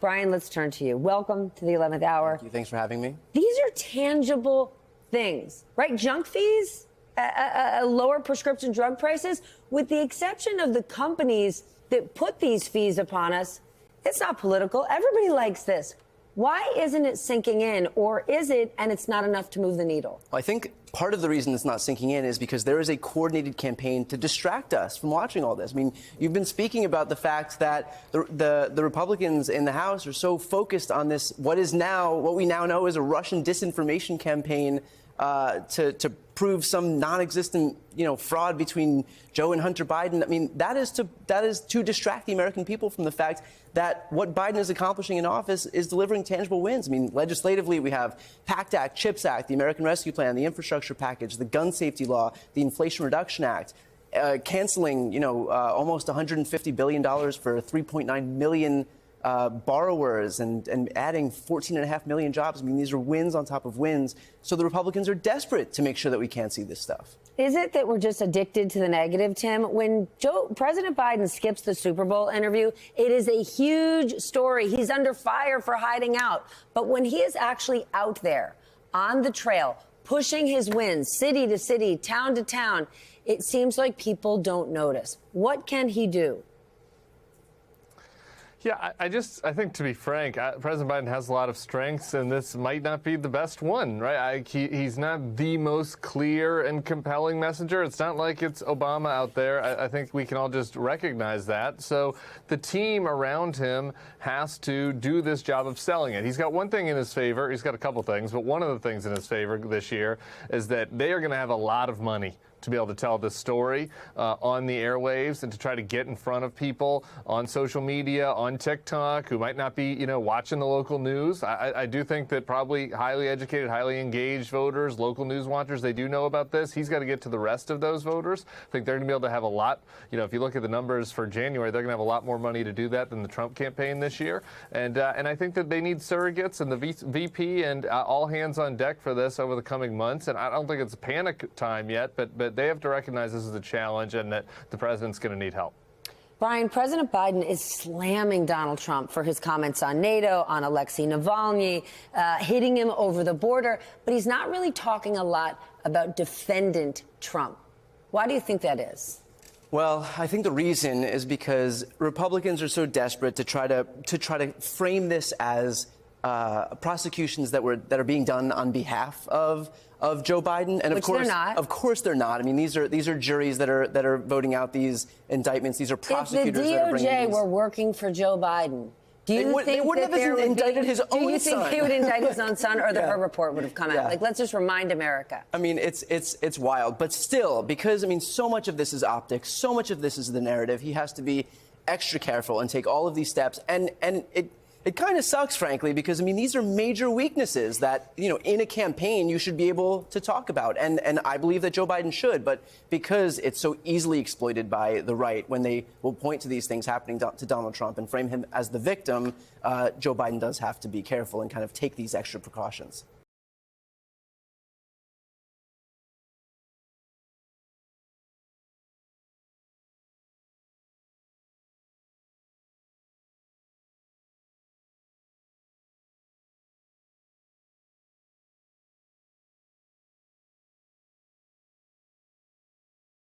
Brian, let's turn to you. Welcome to the 11th hour. Thank you. Thanks for having me. These are tangible things, right? Junk fees, lower prescription drug prices, with the exception of the companies that put these fees upon us. It's not political. Everybody likes this. Why isn't it sinking in, or is it, and it's not enough to move the needle? Well, I think part of the reason it's not sinking in is because there is a coordinated campaign to distract us from watching all this. I mean, you've been speaking about the fact that the Republicans in the House are so focused on this, what we now know is a Russian disinformation campaign to prove some non-existent, fraud between Joe and Hunter Biden. I mean, that is to distract the American people from the fact that what Biden is accomplishing in office is delivering tangible wins. I mean, legislatively, we have PACT Act, CHIPS Act, the American Rescue Plan, the infrastructure package, the gun safety law, the Inflation Reduction Act, canceling, almost $150 billion for 3.9 million borrowers and adding 14.5 million jobs. I mean, these are wins on top of wins. So the Republicans are desperate to make sure that we can't see this stuff. Is it that we're just addicted to the negative, Tim? When President Biden skips the Super Bowl interview, it is a huge story. He's under fire for hiding out. But when he is actually out there on the trail, pushing his wins, city to city, town to town, it seems like people don't notice. What can he do? Yeah, I think, to be frank, President Biden has a lot of strengths, and this might not be the best one, right? He's not the most clear and compelling messenger. It's not like it's Obama out there. I think we can all just recognize that. So the team around him has to do this job of selling it. He's got one thing in his favor. He's got a couple things, but one of the things in his favor this year is that they are going to have a lot of money to be able to tell this story on the airwaves and to try to get in front of people on social media, on TikTok, who might not be, watching the local news. I do think that probably highly educated, highly engaged voters, local news watchers, they do know about this. He's got to get to the rest of those voters. I think they're going to be able to have a lot. If you look at the numbers for January, they're going to have a lot more money to do that than the Trump campaign this year. And I think that they need surrogates and the VP and all hands on deck for this over the coming months. And I don't think it's panic time yet, but they have to recognize this is a challenge and that the president's going to need help. Brian, President Biden is slamming Donald Trump for his comments on NATO, on Alexei Navalny, hitting him over the border, but he's not really talking a lot about defendant Trump. Why do you think that is? Well, I think the reason is because Republicans are so desperate to try to frame this as prosecutions that are being done on behalf of Joe Biden, and of course they're not. I mean, these are juries that are voting out these indictments. These are prosecutors. If the that are bringing DOJ these. were working for Joe Biden, do you think they wouldn't have indicted his own son? Do you think he would indict his own son, or the Her report would have come out? Like, let's just remind America. I mean, it's wild, but still, because so much of this is optics, so much of this is the narrative. He has to be extra careful and take all of these steps, and it kind of sucks, frankly, because, these are major weaknesses that, in a campaign you should be able to talk about. And I believe that Joe Biden should. But because it's so easily exploited by the right when they will point to these things happening to Donald Trump and frame him as the victim, Joe Biden does have to be careful and kind of take these extra precautions.